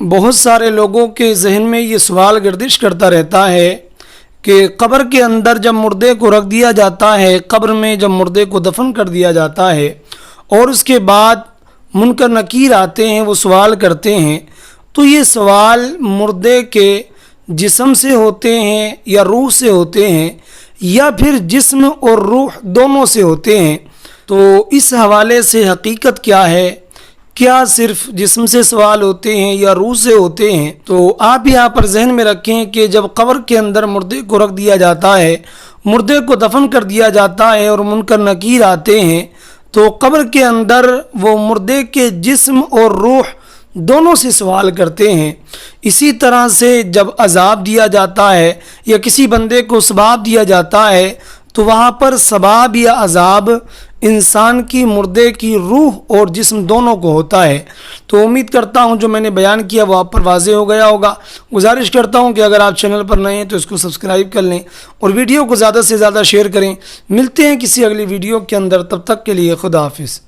بہت سارے لوگوں کے ذہن میں یہ سوال گردش کرتا رہتا ہے کہ قبر کے اندر جب مردے کو رکھ دیا جاتا ہے، قبر میں جب مردے کو دفن کر دیا جاتا ہے اور اس کے بعد منکر نکیر آتے ہیں، وہ سوال کرتے ہیں، تو یہ سوال مردے کے جسم سے ہوتے ہیں یا روح سے ہوتے ہیں یا پھر جسم اور روح دونوں سے ہوتے ہیں؟ تو اس حوالے سے حقیقت کیا ہے؟ کیا صرف جسم سے سوال ہوتے ہیں یا روح سے ہوتے ہیں؟ تو آپ یہاں پر ذہن میں رکھیں کہ جب قبر کے اندر مردے کو رکھ دیا جاتا ہے، مردے کو دفن کر دیا جاتا ہے اور منکر نکیر آتے ہیں، تو قبر کے اندر وہ مردے کے جسم اور روح دونوں سے سوال کرتے ہیں۔ اسی طرح سے جب عذاب دیا جاتا ہے یا کسی بندے کو ثواب دیا جاتا ہے تو وہاں پر ثواب یا عذاب انسان کی، مردے کی روح اور جسم دونوں کو ہوتا ہے۔ تو امید کرتا ہوں جو میں نے بیان کیا وہ آپ پر واضح ہو گیا ہوگا۔ گزارش کرتا ہوں کہ اگر آپ چینل پر نئے ہیں تو اس کو سبسکرائب کر لیں اور ویڈیو کو زیادہ سے زیادہ شیئر کریں۔ ملتے ہیں کسی اگلی ویڈیو کے اندر، تب تک کے لیے خدا حافظ۔